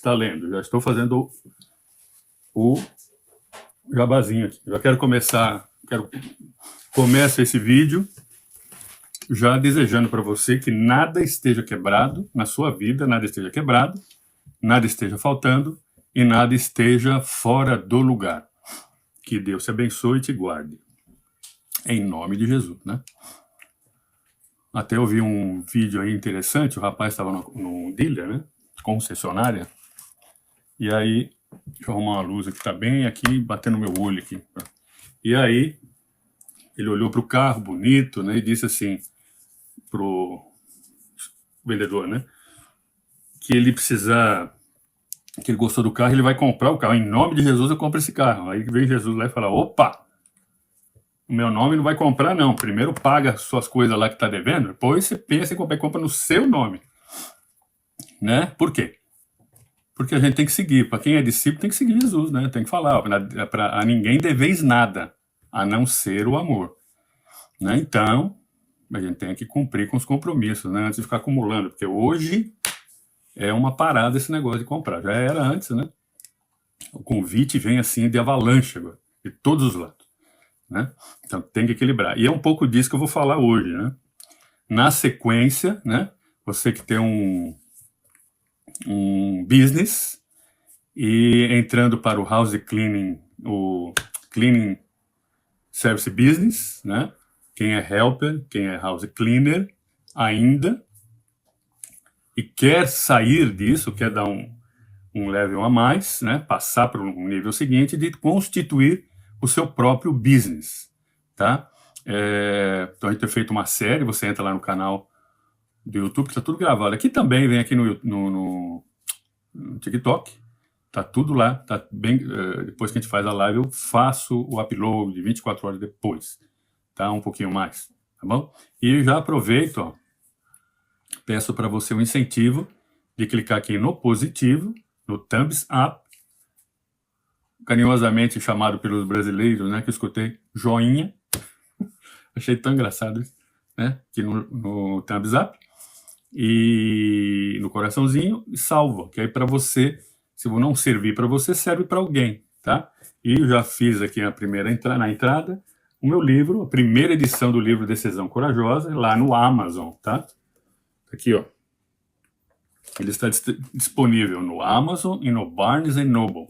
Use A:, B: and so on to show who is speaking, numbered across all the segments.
A: está lendo. Já estou fazendo o jabazinho aqui. Já quero começar, começo esse vídeo já desejando para você que nada esteja quebrado na sua vida, nada esteja quebrado, nada esteja faltando e nada esteja fora do lugar. Que Deus te abençoe e te guarde. Em nome de Jesus, né? Até eu vi um vídeo aí interessante, o rapaz estava no dealer, né? Concessionária. E aí, deixa eu arrumar uma luz aqui, tá bem aqui, batendo no meu olho aqui. E aí, ele olhou para o carro, bonito, né? E disse assim pro vendedor, né? Que ele precisa, que ele gostou do carro, ele vai comprar o carro. Em nome de Jesus eu compro esse carro. Aí vem Jesus lá e fala, opa! O meu nome não vai comprar, não. Primeiro paga suas coisas lá que tá devendo, depois você pensa em comprar, compra no seu nome. Né? Por quê? Porque a gente tem que seguir. Para quem é discípulo, tem que seguir Jesus, né? Tem que falar. A ninguém deveis nada, a não ser o amor. Né? Então, a gente tem que cumprir com os compromissos, né? Antes de ficar acumulando. Porque hoje é uma parada esse negócio de comprar. Já era antes, né? O convite vem assim de avalanche agora, de todos os lados. Né? Então tem que equilibrar. E é um pouco disso que eu vou falar hoje, né? Na sequência, né? Você que tem um business e entrando para o house cleaning, o cleaning service business, né? Quem é helper, quem é house cleaner ainda e quer sair disso, quer dar um level a mais, né? Passar para um nível seguinte de constituir o seu próprio business, tá? Então a gente tem feito uma série, você entra lá no canal do YouTube, que tá tudo gravado. Aqui também, vem aqui no TikTok, tá tudo lá, tá bem, depois que a gente faz a live, eu faço o upload 24 horas depois, tá? Um pouquinho mais, tá bom? E já aproveito, ó, peço para você um incentivo de clicar aqui no positivo, no thumbs up, carinhosamente chamado pelos brasileiros, né, que eu escutei, joinha. Achei tão engraçado isso, né? Aqui no thumbs up e no coraçãozinho e salva, que aí para você, se não servir para você, serve para alguém, tá? E eu já fiz aqui a primeira na entrada o meu livro, a primeira edição do livro Decisão Corajosa, lá no Amazon, tá? Aqui, ó. Ele está disponível no Amazon e no Barnes & Noble.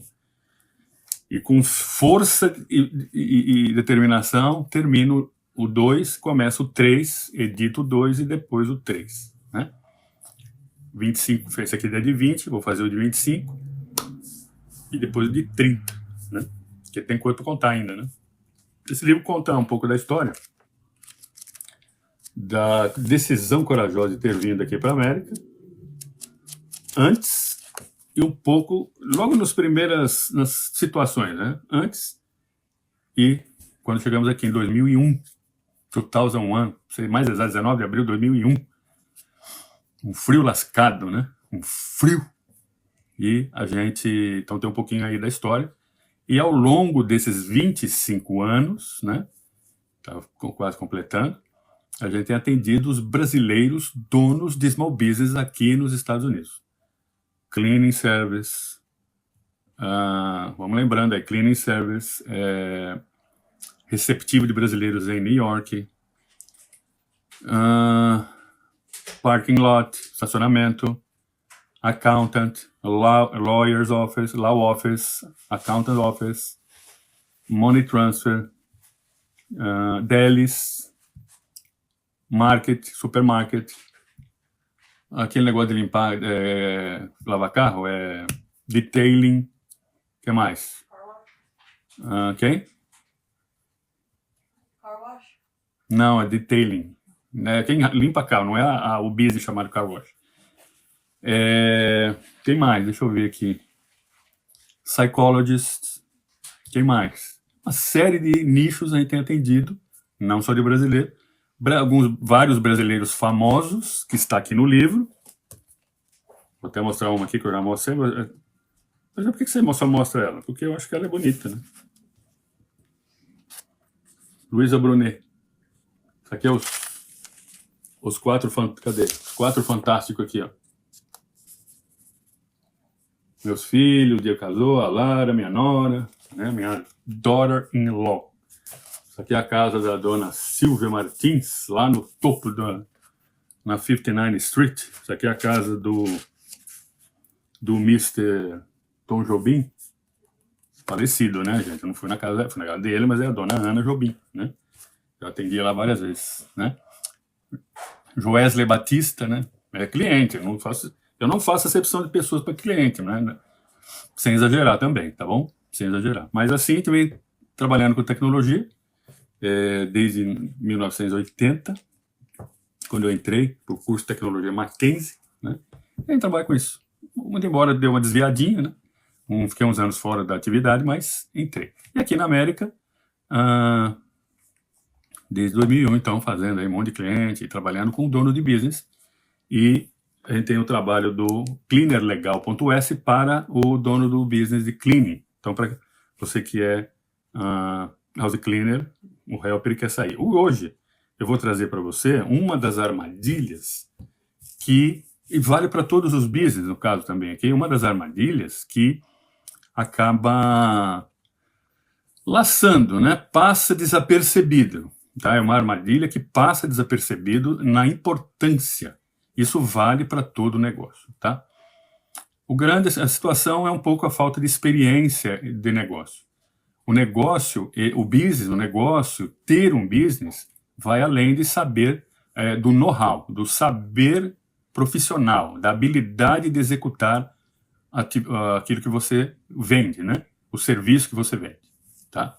A: E com força e determinação, termino o 2, começo o 3, edito o 2 e depois o 3. Né? 25, esse aqui é de 20, vou fazer o de 25 e depois o de 30. Né? Porque tem coisa para contar ainda. Né? Esse livro conta um pouco da história da decisão corajosa de ter vindo aqui para a América antes e um pouco, logo nas situações, né? Antes e quando chegamos aqui em 2001, 2001, sei mais exato, 19 de abril de 2001, um frio lascado, né? Um frio. E a gente, então tem um pouquinho aí da história. E ao longo desses 25 anos, né? Tá quase completando, a gente tem atendido os brasileiros donos de small business aqui nos Estados Unidos. Cleaning service, vamos lembrando aí, cleaning service, receptivo de brasileiros em New York, parking lot, estacionamento, accountant, lawyer's office, law office, accountant office, money transfer, delis, market, supermarket, aquele negócio de limpar, lavar carro, detailing, o que mais? Quem?
B: Car wash?
A: Não, é detailing. Quem limpa carro, não é o business chamado car wash. Quem mais? Deixa eu ver aqui. Psychologist. Quem mais? Uma série de nichos a gente tem atendido, não só de brasileiro. Vários brasileiros famosos, que está aqui no livro. Vou até mostrar uma aqui que eu já mostrei. Mas por que você só mostra ela? Porque eu acho que ela é bonita, né? Luísa Brunet. Isso aqui é os quatro... Cadê? Os quatro fantásticos aqui, ó. Meus filhos, o dia casou, a Lara, minha nora, né, minha daughter-in-law. Isso aqui é a casa da dona Silvia Martins, lá no topo na 59th Street. Isso aqui é a casa do Mr. Tom Jobim, falecido, né, gente? Eu não fui na casa dele, mas é a dona Ana Jobim, né? Já atendi lá várias vezes, né? Joesley Batista, né? É cliente, eu não faço acepção de pessoas para cliente, né? Sem exagerar também, tá bom? Sem exagerar. Mas assim, também trabalhando com tecnologia, desde 1980, quando eu entrei para o curso de tecnologia Mackenzie, né? E trabalho com isso. Muito embora deu uma desviadinha, né? Fiquei uns anos fora da atividade, mas entrei. E aqui na América, desde 2001, então, fazendo aí um monte de cliente, trabalhando com o dono de business. E a gente tem o trabalho do cleanerlegal.s para o dono do business de cleaning. Então, para você que é house cleaner, o helper quer sair. Hoje, eu vou trazer para você uma das armadilhas e vale para todos os business, no caso também aqui, uma das armadilhas que acaba laçando, né? Passa desapercebido. Tá? É uma armadilha que passa desapercebido na importância. Isso vale para todo o negócio. Tá? A situação é um pouco a falta de experiência de negócio. O negócio, o negócio, ter um business, vai além de saber do know-how, do saber profissional, da habilidade de executar aquilo que você vende, né? O serviço que você vende, tá?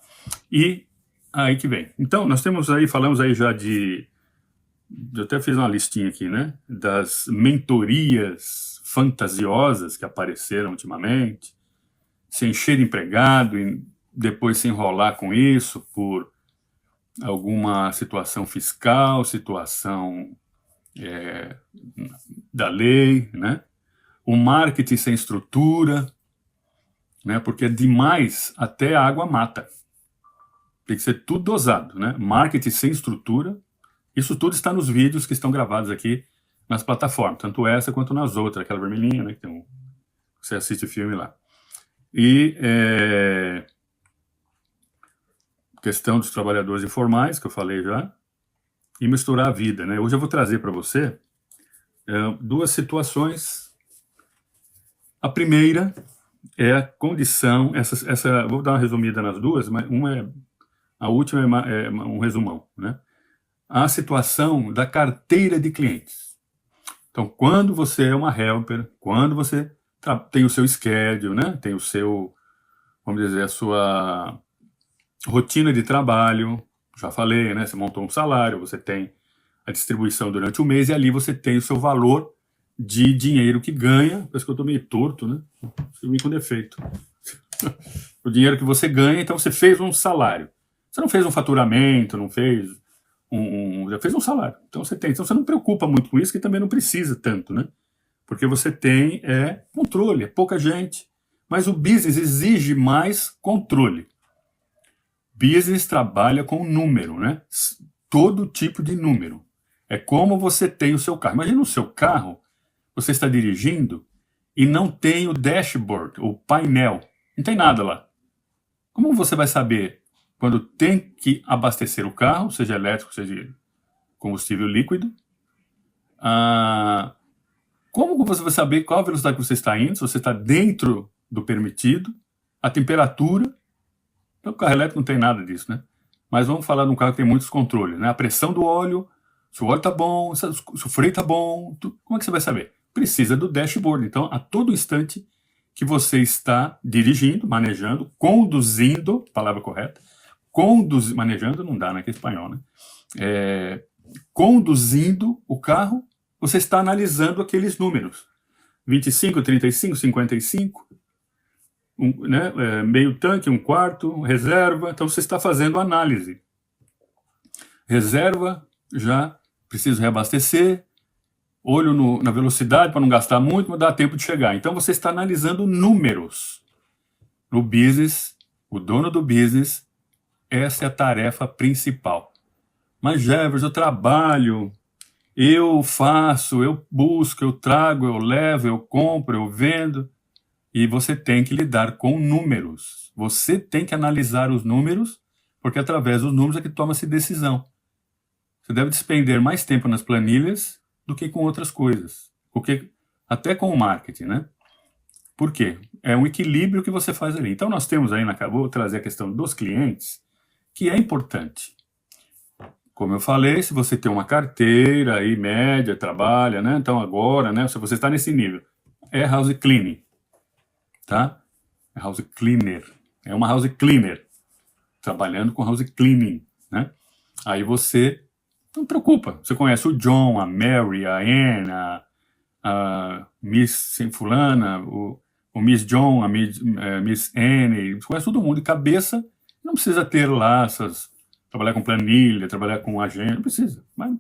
A: E aí que vem. Então, nós falamos aí já eu até fiz uma listinha aqui, né? Das mentorias fantasiosas que apareceram ultimamente, se encher de empregado e depois se enrolar com isso por alguma situação fiscal, situação da lei, né? O marketing sem estrutura, né? Porque é demais, até a água mata. Tem que ser tudo dosado, né? Marketing sem estrutura, isso tudo está nos vídeos que estão gravados aqui nas plataformas, tanto essa quanto nas outras, aquela vermelhinha, né? Que você assiste o filme lá. E questão dos trabalhadores informais, que eu falei já, e misturar a vida, né? Hoje eu vou trazer para você duas situações. A primeira é a condição, vou dar uma resumida nas duas, mas a última é um resumão, né? A situação da carteira de clientes. Então, quando você é uma helper, quando você tem o seu schedule, né? Tem o seu, vamos dizer, a sua rotina de trabalho, já falei, né? Você montou um salário, você tem a distribuição durante o mês e ali você tem o seu valor de dinheiro que ganha. Parece que eu tô meio torto, né? Escrevi com defeito. O dinheiro que você ganha, então você fez um salário. Você não fez um faturamento, não fez já fez um salário. Então você tem. Então você não preocupa muito com isso, que também não precisa tanto, né? Porque você tem controle, é pouca gente. Mas o business exige mais controle. Business trabalha com número, né? Todo tipo de número. É como você tem o seu carro. Imagina o seu carro, você está dirigindo e não tem o dashboard, o painel. Não tem nada lá. Como você vai saber quando tem que abastecer o carro, seja elétrico, seja combustível líquido? Como você vai saber qual a velocidade que você está indo, se você está dentro do permitido, a temperatura? Então, o carro elétrico não tem nada disso, né? Mas vamos falar de um carro que tem muitos controles, né? A pressão do óleo, se o óleo está bom, se o freio está bom, como é que você vai saber? Precisa do dashboard. Então, a todo instante que você está dirigindo, manejando, conduzindo, palavra correta, manejando não dá, né? Que é espanhol, né? Conduzindo o carro, você está analisando aqueles números. 25, 35, 55, meio tanque, um quarto, reserva. Então, você está fazendo análise. Reserva, já preciso reabastecer. Olho na velocidade para não gastar muito, mas dá tempo de chegar. Então, você está analisando números. No business, o dono do business, essa é a tarefa principal. Mas, Jefferson, eu trabalho, eu faço, eu busco, eu trago, eu levo, eu compro, eu vendo. E você tem que lidar com números. Você tem que analisar os números, porque através dos números é que toma-se decisão. Você deve despender mais tempo nas planilhas do que com outras coisas. Porque, até com o marketing, né? Por quê? É um equilíbrio que você faz ali. Então, nós temos aí, vou trazer a questão dos clientes, que é importante. Como eu falei, se você tem uma carteira aí, média, trabalha, né? Então, agora, né? Se você está nesse nível, é house cleaning, tá? É house cleaner. É uma house cleaner, trabalhando com house cleaning, né? Aí você não preocupa. Você conhece o John, a Mary, a Anne, a Miss Fulana, o Miss John, a Miss Anne, você conhece todo mundo de cabeça, não precisa ter lá trabalhar com planilha, trabalhar com agenda, não precisa. Mas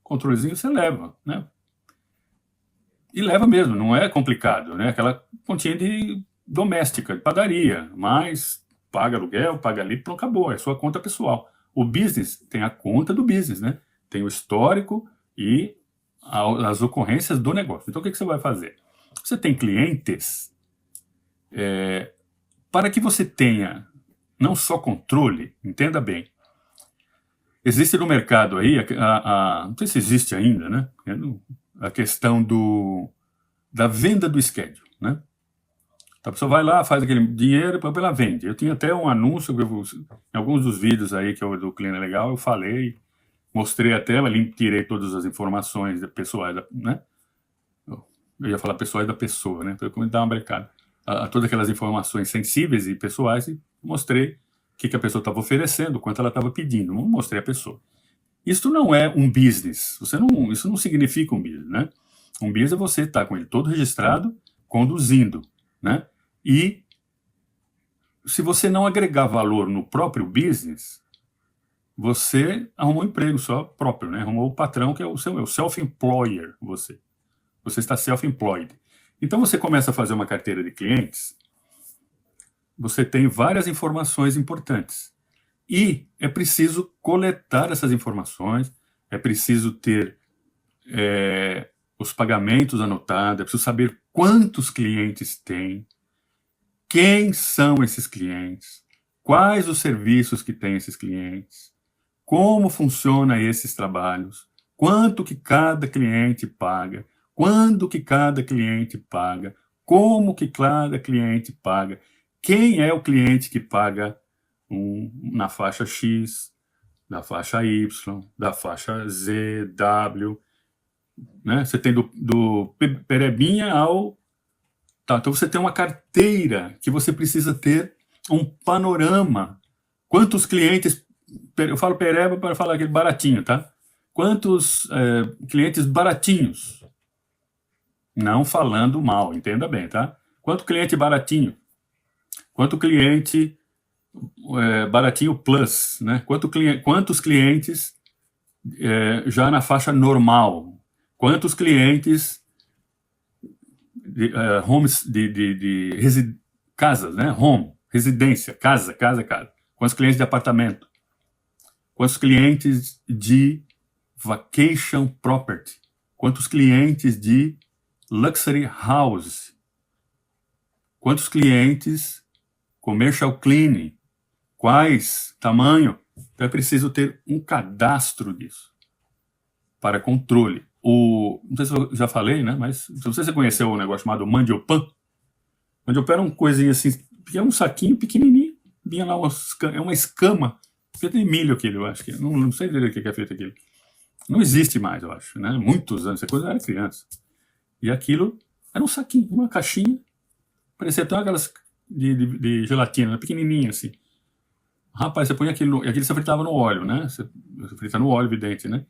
A: controlezinho você leva, né? E leva mesmo, não é complicado, né? Aquela continha de doméstica, de padaria, mas paga aluguel, paga ali, pronto, acabou, é sua conta pessoal. O business tem a conta do business, né? Tem o histórico e as ocorrências do negócio. Então, o que você vai fazer? Você tem clientes, para que você tenha não só controle, entenda bem, existe no mercado aí, não sei se existe ainda, né? A questão da venda do schedule, né? Então, a pessoa vai lá, faz aquele dinheiro, depois ela vende. Eu tinha até um anúncio, em alguns dos vídeos aí que do Clean é Legal, eu falei, mostrei a tela, tirei todas as informações pessoais, né? Eu ia falar pessoais da pessoa, né? Então, eu dar uma brecada. Todas aquelas informações sensíveis e pessoais, e mostrei o que a pessoa estava oferecendo, quanto ela estava pedindo. Não mostrei a pessoa. Isso não é um business. Isso não significa um business, né? Um business é você estar com ele todo registrado, conduzindo, né? E se você não agregar valor no próprio business, você arrumou um emprego só próprio, né? Arrumou o patrão que é o self-employer, você está self-employed. Então você começa a fazer uma carteira de clientes, você tem várias informações importantes. E é preciso coletar essas informações, é preciso ter os pagamentos anotados, é preciso saber quantos clientes tem, quem são esses clientes, quais os serviços que têm esses clientes, como funcionam esses trabalhos, quanto que cada cliente paga, quando que cada cliente paga, como que cada cliente paga, quem é o cliente que paga na faixa X, da faixa Y, da faixa Z, W, né? Você tem do perebinha ao... Tá, então você tem uma carteira que você precisa ter um panorama. Quantos clientes... Eu falo pereba para falar aquele baratinho, tá? Quantos clientes baratinhos? Não falando mal, entenda bem, tá? Quanto cliente baratinho? Quanto cliente baratinho plus, né? Quantos clientes já na faixa normal? Quantos clientes casas, né? Home, residência, casa. Quantos clientes de apartamento? Quantos clientes de vacation property? Quantos clientes de luxury house? Quantos clientes commercial cleaning? Quais tamanho? Então é preciso ter um cadastro disso para controle. Não sei se eu já falei, né? Mas não sei se você conheceu o negócio chamado mandiopan. Mandiopan era uma coisinha assim, é um saquinho pequenininho, vinha lá uma escama, feita de milho aquilo, eu acho que. Não sei direito o que é feito aquilo. Não existe mais, eu acho, né? Muitos anos, essa coisa era criança. E aquilo era um saquinho, uma caixinha, parecia até aquelas de gelatina, pequenininha assim. Rapaz, você põe aquilo, e aquilo você fritava no óleo, né? Você frita no óleo, evidente, né?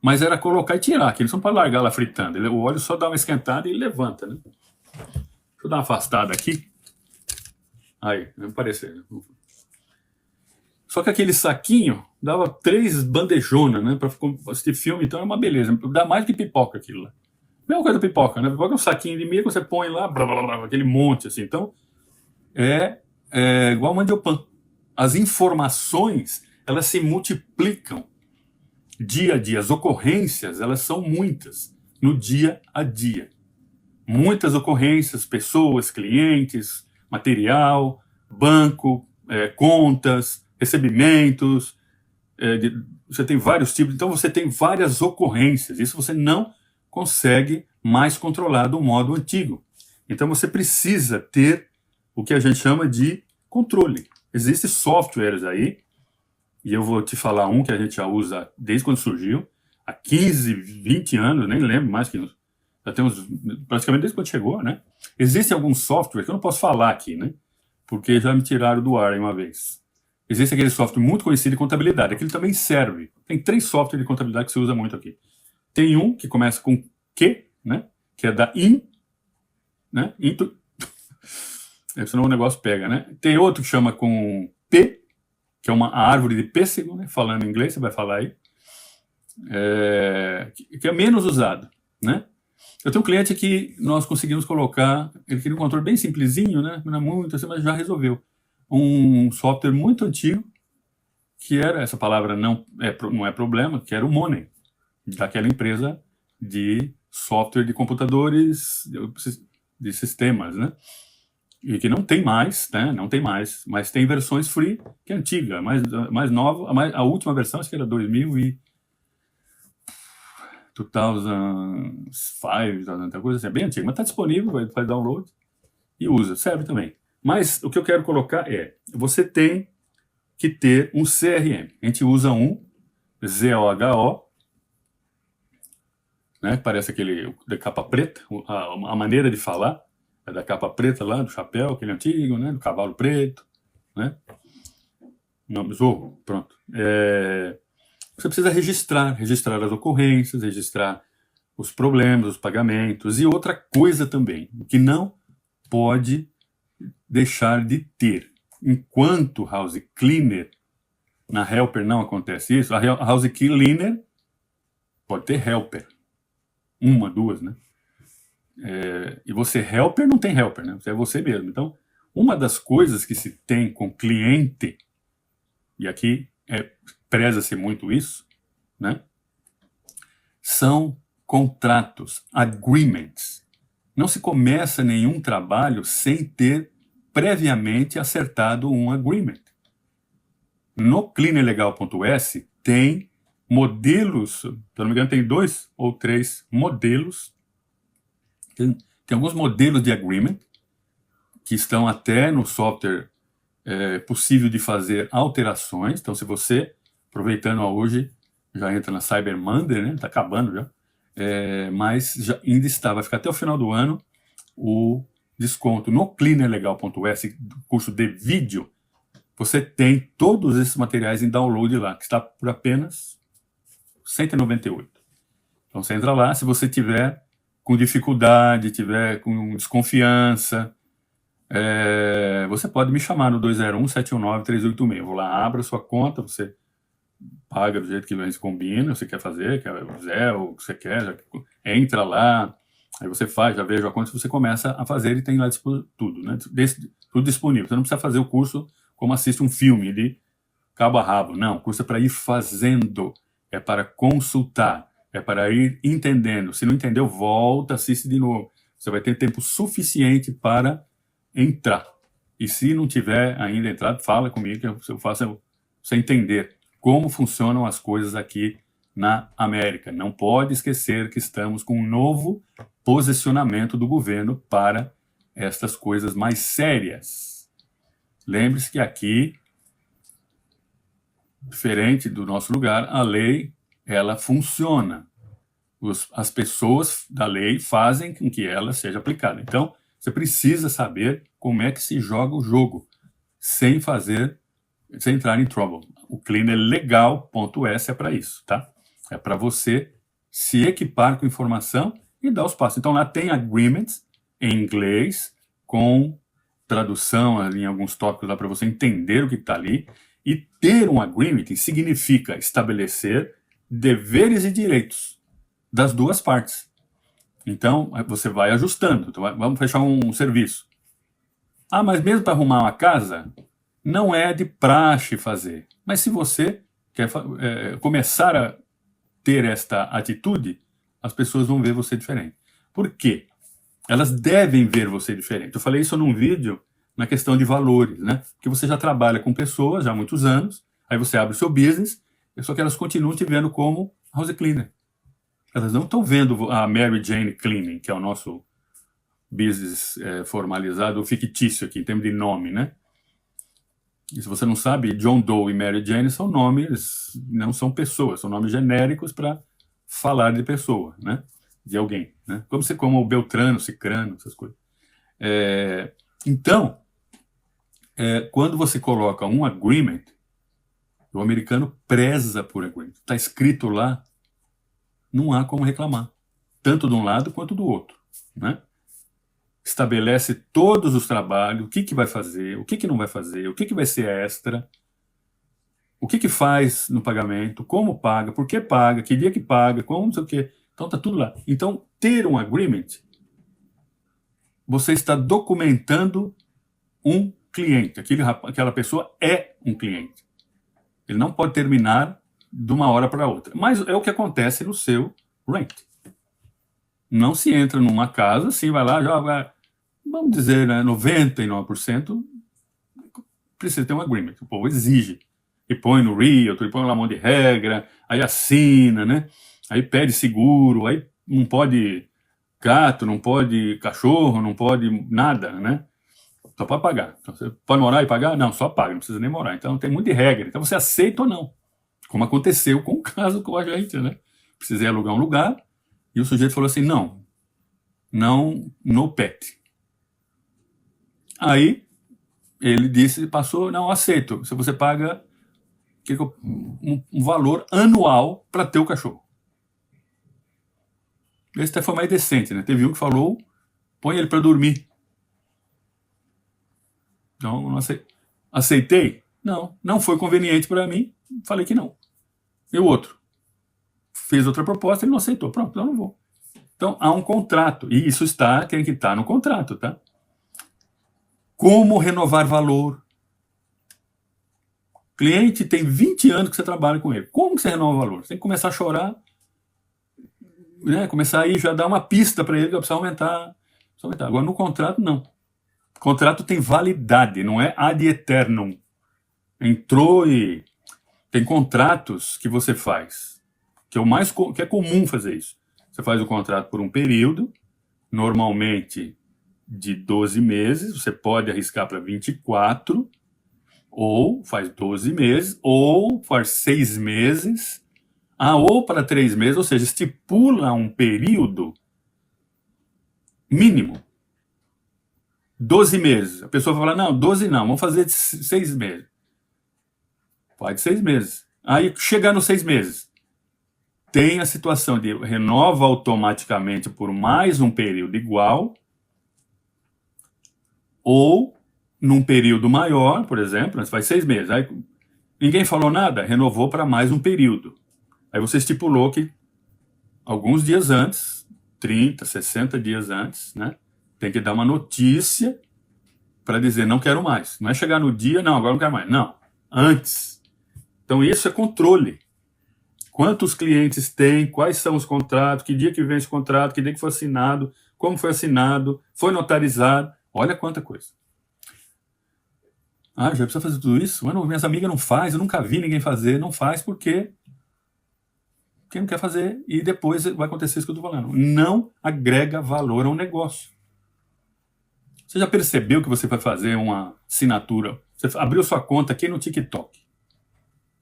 A: Mas era colocar e tirar, aquilo não pode largar lá fritando. O óleo só dá uma esquentada e levanta, né? Deixa eu dar uma afastada aqui. Aí, não parecer. Só que aquele saquinho dava 3 bandejonas, né? Pra assistir filme, então é uma beleza. Dá mais que pipoca aquilo lá. Mesma coisa da pipoca, né? Pipoca é um saquinho de milho que você põe lá, blá, blá, blá, aquele monte, assim. Então, é igual mandiopan. As informações, elas se multiplicam dia a dia. As ocorrências, elas são muitas no dia a dia. muitas ocorrências, pessoas, clientes, material, banco, contas, recebimentos, você tem vários tipos, então você tem várias ocorrências, isso você não consegue mais controlar do modo antigo. Então você precisa ter o que a gente chama de controle. Existem softwares aí, e eu vou te falar um que a gente já usa desde quando surgiu, há 15, 20 anos, nem lembro mais que já temos praticamente desde quando chegou, né? Existem alguns softwares que eu não posso falar aqui, né? Porque já me tiraram do ar uma vez. Existe aquele software muito conhecido de contabilidade, aquele também serve. Tem 3 softwares de contabilidade que se usa muito aqui. Tem um que começa com Q, né? Que é da né? Senão o negócio pega, né? Tem outro que chama com P, que é uma árvore de pêssego, né? Falando em inglês, você vai falar aí. Que é menos usado, né? Eu tenho um cliente que nós conseguimos colocar, ele queria um controle bem simplesinho, né? Não é muito assim, mas já resolveu. Um software muito antigo, que era, essa palavra não é problema, que era o Money, daquela empresa de software de computadores, de sistemas, né? E que não tem mais, né? Não tem mais, mas tem versões free, que é antiga, mais nova, a última versão, acho que era 2005, tanta coisa assim, é bem antiga, mas está disponível, faz download e usa, serve também. Mas o que eu quero colocar é, você tem que ter um CRM. A gente usa um ZOHO, né? Parece aquele da capa preta, a maneira de falar é da capa preta lá, do chapéu, aquele antigo, né? Do cavalo preto, né? Não, Zorro, pronto. Você precisa registrar as ocorrências, registrar os problemas, os pagamentos. E outra coisa também, que não pode deixar de ter. Enquanto House Cleaner, na Helper não acontece isso, a House Cleaner pode ter Helper. 1, 2, né? E você Helper não tem Helper, né? Você é você mesmo. Então, uma das coisas que se tem com cliente, e aqui preza-se muito isso, né? São contratos, agreements. Não se começa nenhum trabalho sem ter previamente acertado um agreement. No cleanerlegal.s tem modelos, se não me engano tem 2 ou 3 modelos, tem alguns modelos de agreement que estão até no software possível de fazer alterações. Então, se você, aproveitando hoje, já entra na Cyber Monday, né? Está acabando já, mas já ainda está, vai ficar até o final do ano o desconto no cleanerlegal.s, curso de vídeo. Você tem todos esses materiais em download lá, que está por apenas R$198. Então você entra lá, se você tiver com dificuldade, tiver com desconfiança, você pode me chamar no 201-719-386. Eu vou lá, abro a sua conta, você paga do jeito que a gente combina, você quer fazer, quer o que você quer, já entra lá, aí você faz, já veja a conta, você começa a fazer e tem lá tudo, né? Tudo disponível. Você não precisa fazer o curso como assiste um filme de cabo a rabo. Não, o curso é para ir fazendo, é para consultar, é para ir entendendo. Se não entendeu, volta, assiste de novo. Você vai ter tempo suficiente para entrar. E se não tiver ainda entrado, fala comigo que eu faço você entender como funcionam as coisas aqui na América. Não pode esquecer que estamos com um novo posicionamento do governo para estas coisas mais sérias. Lembre-se que aqui, diferente do nosso lugar, a lei, ela funciona. As pessoas da lei fazem com que ela seja aplicada. Então, você precisa saber como é que se joga o jogo, sem entrar em trouble. O cleanerlegal.s é para isso, tá? É para você se equipar com informação e dar os passos. Então, lá tem agreements em inglês, com tradução ali em alguns tópicos lá para você entender o que está ali. E ter um agreement significa estabelecer deveres e direitos das duas partes. Então, você vai ajustando. Então, vamos fechar um serviço. Mas mesmo para arrumar uma casa, não é de praxe fazer. Mas se você quer começar a ter esta atitude, as pessoas vão ver você diferente. Por quê? Elas devem ver você diferente. Eu falei isso num vídeo na questão de valores, né? Que você já trabalha com pessoas já há muitos anos, aí você abre o seu business, só que elas continuam te vendo como house cleaner. Elas não estão vendo a Mary Jane Cleaning, que é o nosso business formalizado, ou fictício aqui, em termos de nome, né? E se você não sabe, John Doe e Mary Jane são nomes, não são pessoas, são nomes genéricos para falar de pessoa, né? De alguém, né? Como o Beltrano, Cicrano, essas coisas. Então, quando você coloca um agreement, o americano preza por agreement. Está escrito lá, não há como reclamar, tanto de um lado quanto do outro, né? Estabelece todos os trabalhos, o que vai fazer, o que não vai fazer, o que vai ser extra, o que faz no pagamento, como paga, por que paga, que dia que paga, como não sei o quê. Então tá tudo lá. Então, ter um agreement, você está documentando um cliente. Aquela pessoa é um cliente. Ele não pode terminar de uma hora para outra. Mas é o que acontece no seu rent. Não se entra numa casa, assim, vai lá, joga, vamos dizer, né, 99% precisa ter um agreement. O povo exige. E põe no Realtor, e põe lá um monte de regra, aí assina, né? Aí pede seguro, aí não pode gato, não pode cachorro, não pode nada, né? Só pode pagar. Então, você pode morar e pagar? Não, só paga, não precisa nem morar. Então tem muita regra. Então você aceita ou não. Como aconteceu com o caso com a gente, né? Precisei alugar um lugar e o sujeito falou assim, não, no pet. Aí ele disse, passou, não, aceito. Se você paga um valor anual para ter o cachorro. Esse até foi mais decente, né? Teve um que falou, põe ele para dormir. Então, não aceitei? Não foi conveniente para mim, falei que não. E o outro? Fez outra proposta, ele não aceitou. Pronto, então eu não vou. Então, há um contrato, e isso tem que estar no contrato, tá? Como renovar valor? Cliente tem 20 anos que você trabalha com ele. Como que você renova o valor? Você tem que começar a chorar, né? Começar aí já dar uma pista para ele que precisa aumentar. Agora, no contrato, não. O contrato tem validade, não é ad eternum. Entrou e tem contratos que você faz, que é comum fazer isso. Você faz o contrato por um período, normalmente de 12 meses, você pode arriscar para 24, ou faz 12 meses, ou faz 6 meses, ou para 3 meses, ou seja, estipula um período mínimo. 12 meses. A pessoa vai falar, não, 12 não, vamos fazer 6 meses. Pode 6 meses. Aí, chegar nos 6 meses, tem a situação de renova automaticamente por mais um período igual, ou num período maior, por exemplo, faz 6 meses. Aí, ninguém falou nada, renovou para mais um período. Aí você estipulou que alguns dias antes, 30, 60 dias antes, né, tem que dar uma notícia para dizer não quero mais. Não é chegar no dia, não, agora não quero mais. Não, antes. Então isso é controle. Quantos clientes tem, quais são os contratos, que dia que vem esse contrato, que dia que foi assinado, como foi assinado, foi notarizado. Olha quanta coisa. Já precisa fazer tudo isso? Mas minhas amigas não faz, eu nunca vi ninguém fazer. Não faz porque quem não quer fazer, e depois vai acontecer isso que eu estou falando. Não agrega valor ao negócio. Você já percebeu que você vai fazer uma assinatura? Você abriu sua conta aqui no TikTok,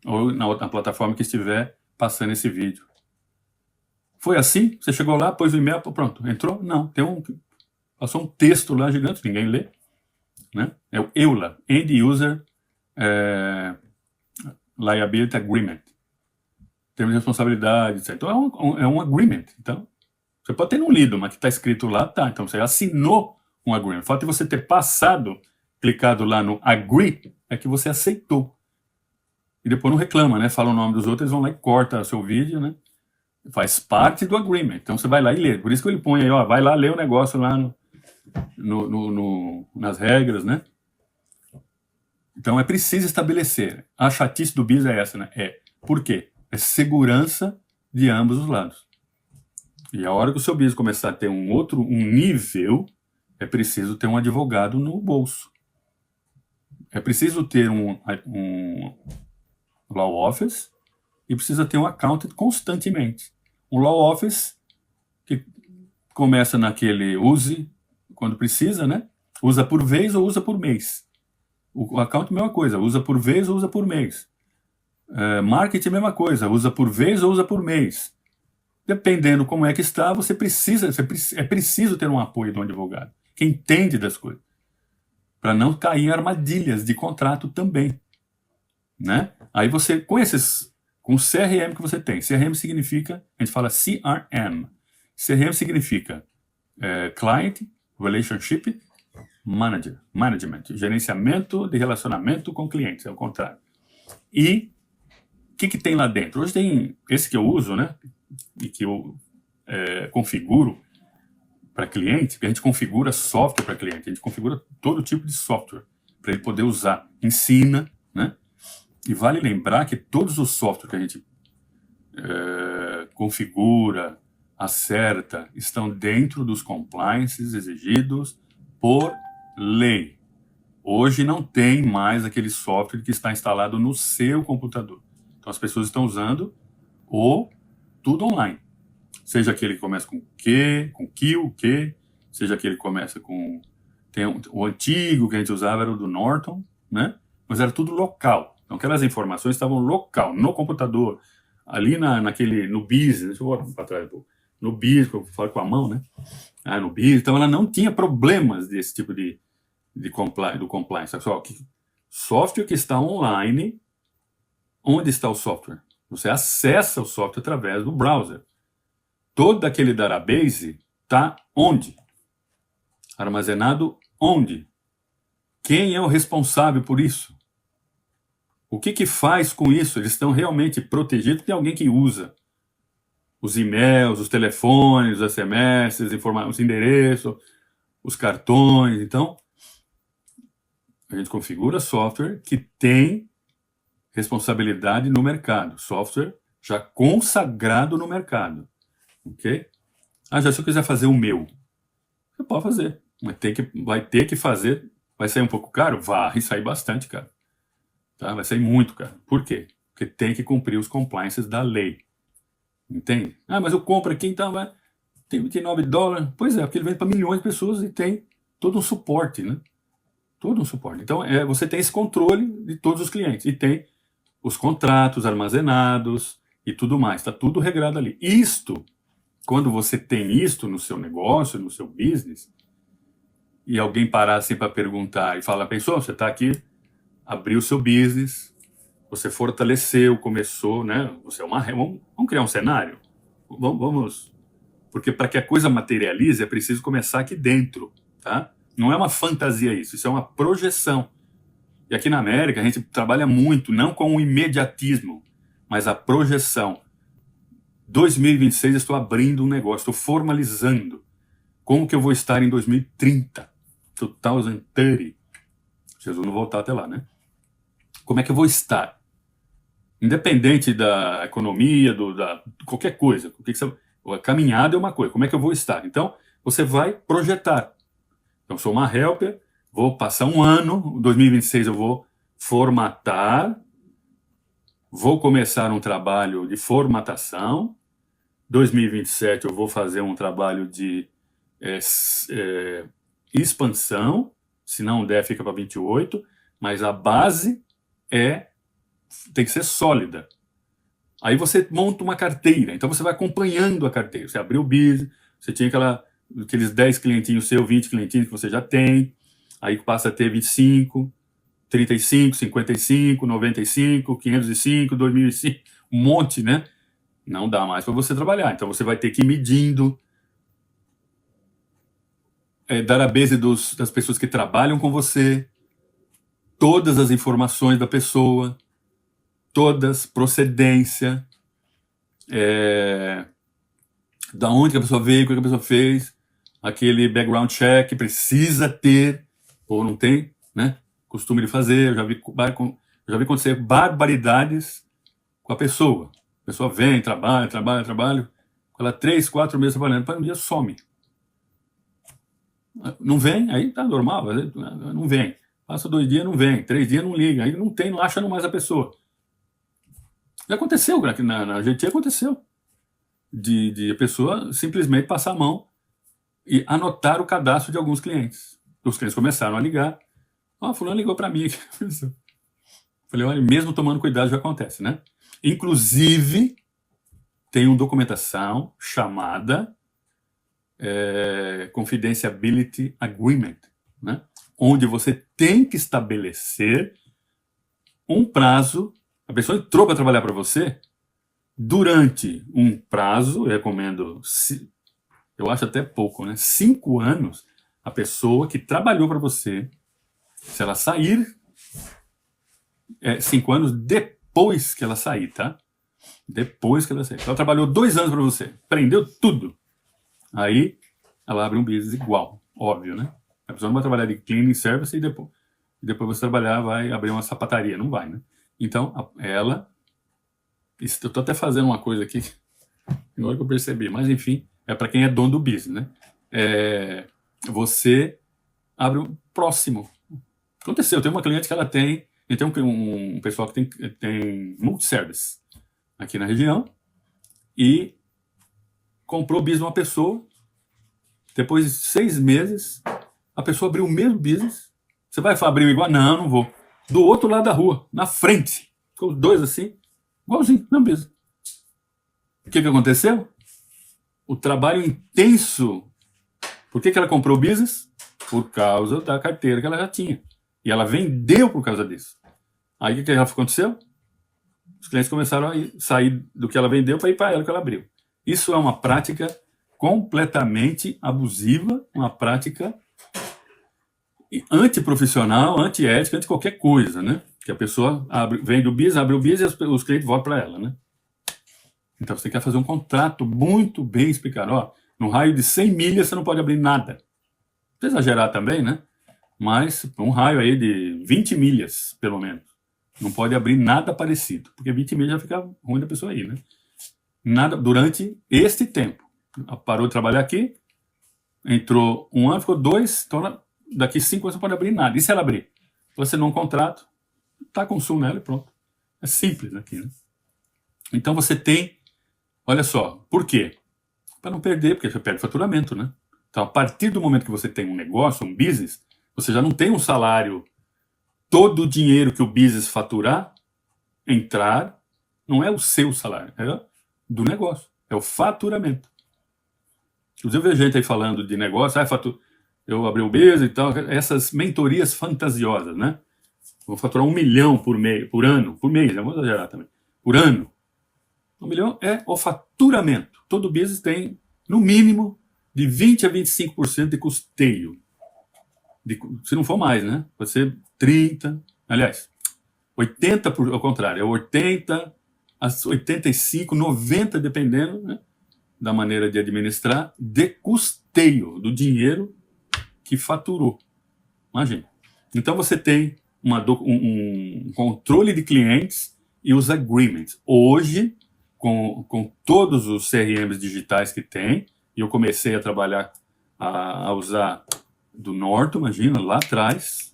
A: ou na outra plataforma que estiver passando esse vídeo. Foi assim? Você chegou lá, pôs o e-mail, pronto, entrou? Não, passou um texto lá gigante, ninguém lê. Né? É o EULA, End User Liability Agreement. Termos de responsabilidade, etc. Então é um agreement. Então, você pode ter não lido, mas que está escrito lá, tá. Então você assinou um agreement. O fato de você ter passado, clicado lá no agree, é que você aceitou. E depois não reclama, né? Fala o nome dos outros, eles vão lá e cortam o seu vídeo, né? Faz parte do agreement. Então você vai lá e lê. Por isso que ele põe aí, vai lá ler o negócio lá nas regras, né? Então é preciso estabelecer. A chatice do BIS é essa, né? Por quê? É segurança de ambos os lados. E a hora que o seu business começar a ter um nível, é preciso ter um advogado no bolso. É preciso ter um law office e precisa ter um accountant constantemente. Um law office que começa naquele use quando precisa, né? Usa por vez ou usa por mês. O accountant é a mesma coisa, usa por vez ou usa por mês. Marketing é a mesma coisa, usa por vez ou usa por mês. Dependendo como é que está, é preciso ter um apoio de um advogado, que entende das coisas, para não cair em armadilhas de contrato também, né? Aí você, com o CRM que você tem, CRM significa, a gente fala CRM. CRM significa Client Relationship Management, gerenciamento de relacionamento com clientes, é o contrário. E o que tem lá dentro? Hoje tem esse que eu uso, né? E que eu configuro para cliente, porque a gente configura software para cliente, a gente configura todo tipo de software para ele poder usar, ensina, né? E vale lembrar que todos os softwares que a gente configura, acerta, estão dentro dos compliances exigidos por lei. Hoje não tem mais aquele software que está instalado no seu computador. Então as pessoas estão usando tudo online. Seja aquele que começa com Q, seja aquele que começa com... o antigo que a gente usava era o do Norton, né? Mas era tudo local. Então aquelas informações estavam local, no computador, ali no business, deixa eu voltar para trás um pouco. No business, eu falo com a mão, né? No business, então ela não tinha problemas desse tipo do compliance. Só software que está online, onde está o software? Você acessa o software através do browser. Todo aquele database está onde? Armazenado onde? Quem é o responsável por isso? O que faz com isso? Eles estão realmente protegidos? Tem alguém que usa os e-mails, os telefones, os SMS, os endereços, os cartões. Então, a gente configura software que tem responsabilidade no mercado. Software já consagrado no mercado. Ok? Se eu quiser fazer o meu, você pode fazer. Mas vai ter que fazer. Vai sair um pouco caro? Vai sair bastante caro. Tá? Vai sair muito caro. Por quê? Porque tem que cumprir os compliances da lei. Entende? Mas eu compro aqui, então tem $29. Pois é, porque ele vende para milhões de pessoas e tem todo um suporte, né? Todo um suporte. Então, você tem esse controle de todos os clientes. E tem os contratos armazenados e tudo mais. Está tudo regrado ali. Quando você tem isto no seu negócio, no seu business, e alguém parar assim para perguntar e falar, pensou, você está aqui, abriu o seu business, você fortaleceu, começou, né? Você vamos criar um cenário? Vamos. Porque para que a coisa materialize, é preciso começar aqui dentro, tá? Não é uma fantasia isso é uma projeção. E aqui na América a gente trabalha muito, não com o imediatismo, mas a projeção. 2026 estou abrindo um negócio, estou formalizando. Como que eu vou estar em 2030? 2030. Jesus não voltar até lá, né? Como é que eu vou estar? Independente da economia, qualquer coisa. A caminhada é uma coisa. Como é que eu vou estar? Então, você vai projetar. Então, sou uma helper, vou passar um ano, 2026 eu vou formatar, vou começar um trabalho de formatação, 2027 eu vou fazer um trabalho de expansão, se não der fica para 28, mas a base tem que ser sólida. Aí você monta uma carteira, então você vai acompanhando a carteira. Você abriu o business, você tinha aqueles 10 clientinhos seus, 20 clientinhos que você já tem, aí passa a ter 25, 35, 55, 95, 505, 2005, um monte, né? Não dá mais para você trabalhar. Então você vai ter que ir medindo, database das pessoas que trabalham com você, todas as informações da pessoa, todas, procedência, da onde que a pessoa veio, o que a pessoa fez, aquele background check precisa ter, ou não tem, né? Costume de fazer. Eu já vi acontecer barbaridades com a pessoa. A pessoa vem, trabalha, Ela 3, 4 meses trabalhando, para um dia some. Não vem, aí tá normal, não vem. Passa 2 dias, não vem. 3 dias, não liga. Aí não tem, não acha mais a pessoa. Já aconteceu, na Argentina aconteceu. De a pessoa simplesmente passar a mão e anotar o cadastro de alguns clientes. Os clientes começaram a ligar. Fulano ligou para mim. Falei, olha, mesmo tomando cuidado já acontece, né? Inclusive, tem uma documentação chamada Confidentiality Agreement, né? Onde você tem que estabelecer um prazo. A pessoa entrou para trabalhar para você durante um prazo, eu recomendo, eu acho até pouco, né? 5 anos, a pessoa que trabalhou para você, se ela sair, 5 anos depois que ela sair, tá? Depois que ela sair. Ela trabalhou 2 anos para você, prendeu tudo. Aí, ela abre um business igual, óbvio, né? A pessoa não vai trabalhar de cleaning service e depois você trabalhar, vai abrir uma sapataria, não vai, né? Então, eu estou até fazendo uma coisa aqui, agora que eu percebi, mas enfim, é para quem é dono do business, né? Você abre o próximo. Aconteceu, tem uma cliente que ela tem um pessoal que tem multiservice aqui na região e comprou o business de uma pessoa, depois de 6 meses, a pessoa abriu o mesmo business. Você vai abrir igual? Não, não vou. Do outro lado da rua, na frente. Ficou os dois assim, igualzinho, mesmo business. O que aconteceu? O trabalho intenso. Por que ela comprou o business? Por causa da carteira que ela já tinha. E ela vendeu por causa disso. Aí o que aconteceu? Os clientes começaram a sair do que ela vendeu para ir para ela que ela abriu. Isso é uma prática completamente abusiva, uma prática antiprofissional, antiética, anti qualquer coisa, né? Que a pessoa vende o business, abre o business e os clientes voltam para ela, né? Então você quer fazer um contrato muito bem explicado. No raio de 100 milhas você não pode abrir nada. Não precisa exagerar também, né? Mas um raio aí de 20 milhas, pelo menos. Não pode abrir nada parecido, porque 20 milhas já fica ruim da pessoa aí, né? Nada durante este tempo. Ela parou de trabalhar aqui, entrou 1 ano, ficou 2, então daqui 5 anos não pode abrir nada. E se ela abrir? Você não contrato, tá com sul nela e pronto. É simples aqui, né? Então você tem, olha só, por quê? Para não perder, porque você perde faturamento, né? Então a partir do momento que você tem um negócio, um business, você já não tem um salário, todo o dinheiro que o business faturar, entrar, não é o seu salário, é do negócio, é o faturamento. Inclusive, eu vejo gente aí falando de negócio, eu abri o business e tal, essas mentorias fantasiosas, né? Vou faturar 1 milhão por mês, não vou exagerar também, por ano. 1 milhão é o faturamento. Todo business tem, no mínimo, de 20% a 25% de custeio. Se não for mais, né? Pode ser 30%, aliás, 80%, ao contrário, é 80%, 85%, 90%, dependendo, né, da maneira de administrar, de custeio do dinheiro que faturou. Imagina. Então você tem um controle de clientes e os agreements. Hoje, com todos os CRMs digitais que tem, e eu comecei a trabalhar, a usar do Norton, imagina, lá atrás,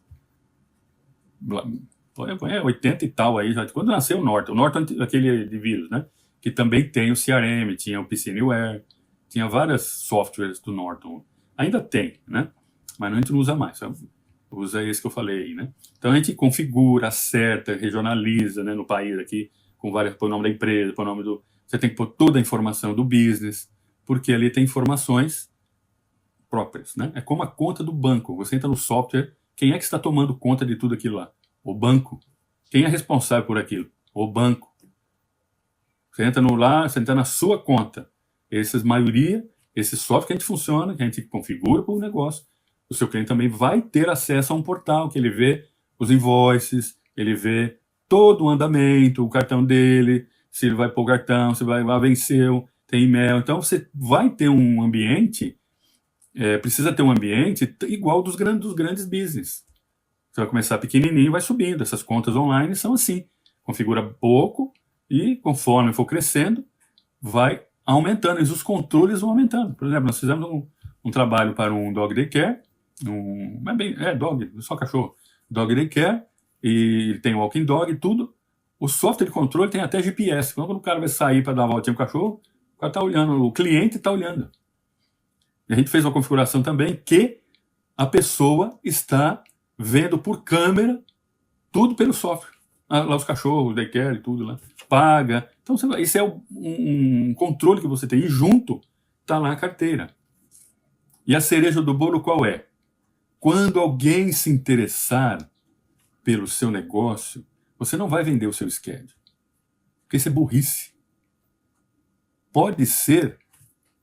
A: 80 e tal aí, já, quando nasceu o Norton aquele de vírus, né? Que também tem o CRM, tinha o PC Anywhere, tinha várias softwares do Norton. Ainda tem, né? Mas a gente não usa mais, só usa esse que eu falei aí, né? Então a gente configura, acerta, regionaliza, né, no país aqui, com vários, põe o nome da empresa, põe o nome do... Você tem que pôr toda a informação do business, porque ali tem informações próprias, né? É como a conta do banco. Você entra no software, quem é que está tomando conta de tudo aquilo lá? O banco. Quem é responsável por aquilo? O banco. Você entra você entra na sua conta. Esse software que a gente funciona, que a gente configura para o negócio. O seu cliente também vai ter acesso a um portal que ele vê os invoices, ele vê todo o andamento, o cartão dele, se ele vai pôr o cartão, se vai venceu, tem e-mail. Então você vai ter um ambiente, precisa ter um ambiente igual dos grandes business. Você vai começar pequenininho e vai subindo. Essas contas online são assim. Configura pouco e conforme for crescendo, vai aumentando, e os controles vão aumentando. Por exemplo, nós fizemos um trabalho para um dog daycare, dog, só cachorro, dog daycare, e tem walking dog e tudo. O software de controle tem até GPS. Quando o cara vai sair para dar uma voltinha com o cachorro, o cara está olhando, o cliente está olhando. E a gente fez uma configuração também que a pessoa está vendo por câmera tudo pelo software. Lá os cachorros, daycare e tudo lá. Paga. Então, esse é um controle que você tem. E junto está lá a carteira. E a cereja do bolo qual é? Quando alguém se interessar pelo seu negócio, você não vai vender o seu schedule. Porque isso é burrice. Pode ser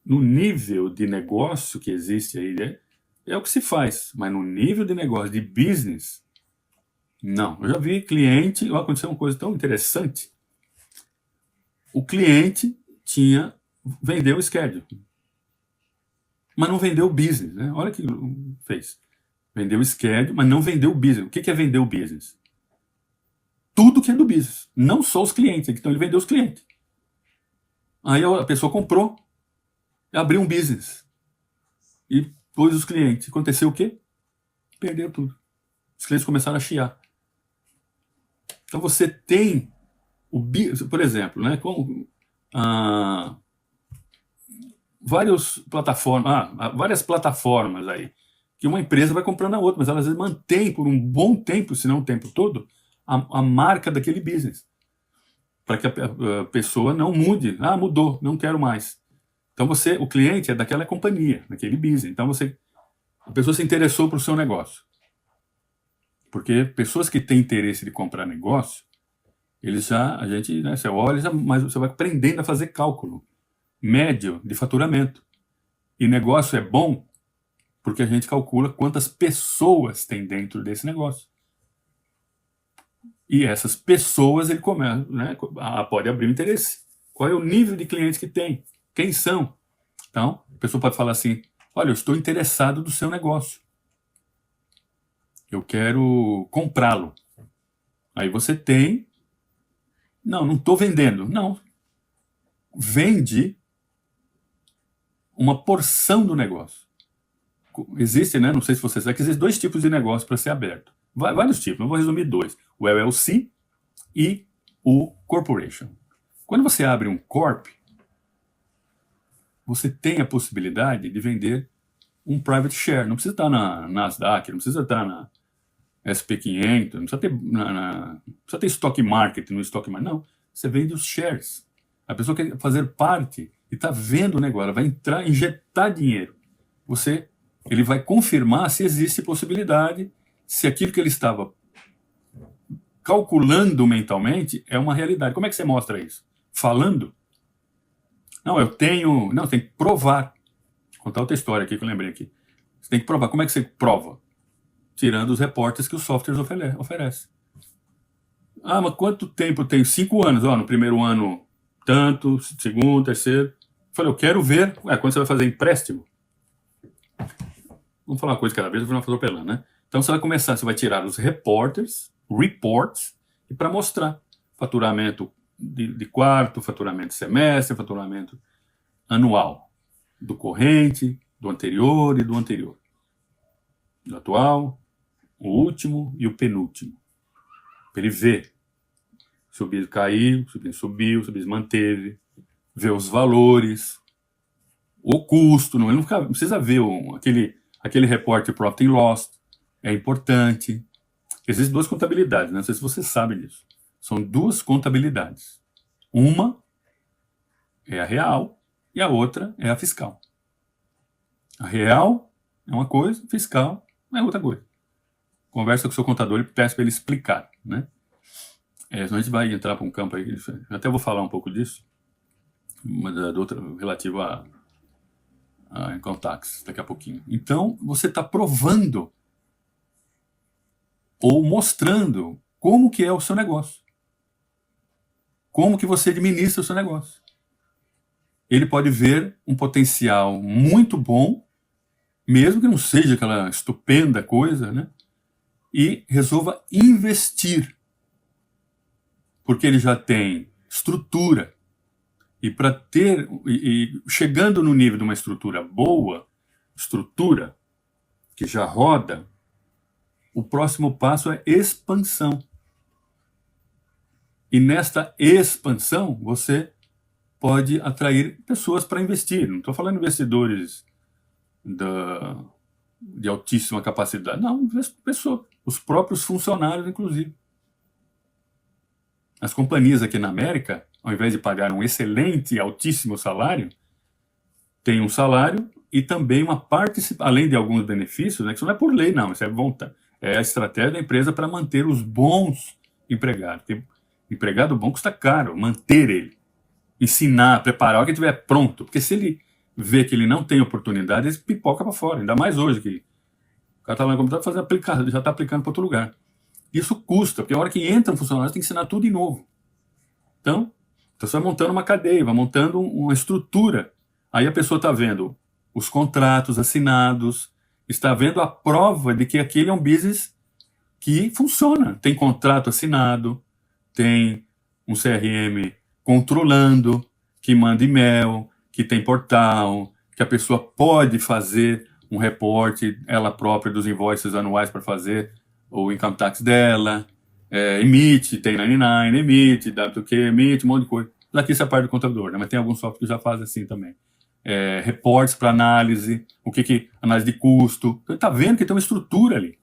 A: no nível de negócio que existe aí, é o que se faz. Mas no nível de negócio, de business, não. Eu já vi cliente, aconteceu uma coisa tão interessante. O cliente vendeu o schedule, mas não vendeu o business, né? Olha o que fez. Vendeu o schedule, mas não vendeu o business. O que é vender o business? Tudo que é do business, não só os clientes. Então ele vendeu os clientes. Aí a pessoa comprou, abriu um business e pôs os clientes. Aconteceu o quê? Perdeu tudo. Os clientes começaram a chiar. Então você tem por exemplo, né, várias plataformas aí que uma empresa vai comprando a outra, mas ela às vezes mantém por um bom tempo, se não o tempo todo, a marca daquele business, para que a pessoa não mude. Mudou, não quero mais. Então o cliente é daquela companhia, daquele business. Então a pessoa se interessou para o seu negócio. Porque pessoas que têm interesse de comprar negócio, você olha, mas você vai aprendendo a fazer cálculo médio de faturamento. E negócio é bom porque a gente calcula quantas pessoas tem dentro desse negócio. E essas pessoas, ele começa, né, pode abrir um interesse. Qual é o nível de clientes que tem? Quem são? Então, a pessoa pode falar assim, olha, eu estou interessado no seu negócio. Eu quero comprá-lo. Aí você tem... Não estou vendendo. Não. Vende uma porção do negócio. Existe, né? Não sei se você sabe, que existem 2 tipos de negócio para ser aberto. Vários tipos, eu vou resumir 2. O LLC e o Corporation. Quando você abre um Corp, você tem a possibilidade de vender um private share. Não precisa estar na Nasdaq, não precisa estar na SP500, não precisa ter, não precisa ter stock market no stock market. Não, você vende os shares. A pessoa quer fazer parte e está vendo o negócio, ela vai entrar, injetar dinheiro. Ele vai confirmar se existe possibilidade, se aquilo que ele estava calculando mentalmente é uma realidade. Como é que você mostra isso? Falando? Não, tem que provar. Vou contar outra história aqui que eu lembrei aqui. Você tem que provar. Como é que você prova? Tirando os reportes que os softwares oferecem. Mas quanto tempo eu tenho? 5 anos. No primeiro ano, tanto, segundo, terceiro. Falei, eu quero ver. Quando você vai fazer empréstimo? Vamos falar uma coisa cada vez, eu vou fazer atropelando, né? Então você vai começar, você vai tirar os reports, e para mostrar faturamento de quarto, faturamento de semestre, faturamento anual, do corrente, do anterior e do anterior. Do atual, o último e o penúltimo. Para ele ver se o bis caiu, se o bis subiu, se o bis manteve, ver os valores, o custo, ele não precisa ver aquele report de Profit and Loss, é importante. Existem 2 contabilidades, não sei se você sabe disso. São 2 contabilidades. Uma é a real e a outra é a fiscal. A real é uma coisa, a fiscal é outra coisa. Conversa com o seu contador e peça para ele explicar, né? Senão a gente vai entrar para um campo aí, eu até vou falar um pouco disso, do outro relativo a income tax daqui a pouquinho. Então, você está provando ou mostrando como que é o seu negócio. Como que você administra o seu negócio. Ele pode ver um potencial muito bom, mesmo que não seja aquela estupenda coisa, né? E resolva investir. Porque ele já tem estrutura E para ter, chegando no nível de uma estrutura boa, estrutura que já roda, o próximo passo é expansão. E nesta expansão, você pode atrair pessoas para investir. Não estou falando investidores de altíssima capacidade. Não, pessoas, os próprios funcionários, inclusive. As companhias aqui na América, ao invés de pagar um excelente e altíssimo salário, tem um salário e também uma participação, além de alguns benefícios, né, que isso não é por lei, não, isso é vontade. É a estratégia da empresa para manter os bons empregados. Porque empregado bom custa caro, manter ele. Ensinar, preparar, o que estiver pronto. Porque se ele vê que ele não tem oportunidade, ele pipoca para fora. Ainda mais hoje, que o cara está lá no computador já está aplicando para outro lugar. Isso custa, porque a hora que entra um funcionário, você tem que ensinar tudo de novo. Então você vai montando uma cadeia, vai montando uma estrutura. Aí a pessoa está vendo os contratos assinados, está vendo a prova de que aquele é um business que funciona. Tem contrato assinado, tem um CRM controlando, que manda e-mail, que tem portal, que a pessoa pode fazer um reporte, ela própria, dos invoices anuais para fazer o income tax dela, emite, tem 99, emite, WQ, emite, um monte de coisa. Daqui isso é a parte do contador, né? Mas tem alguns softwares que já fazem assim também. Reportes para análise, análise de custo. Então, está vendo que tem uma estrutura ali.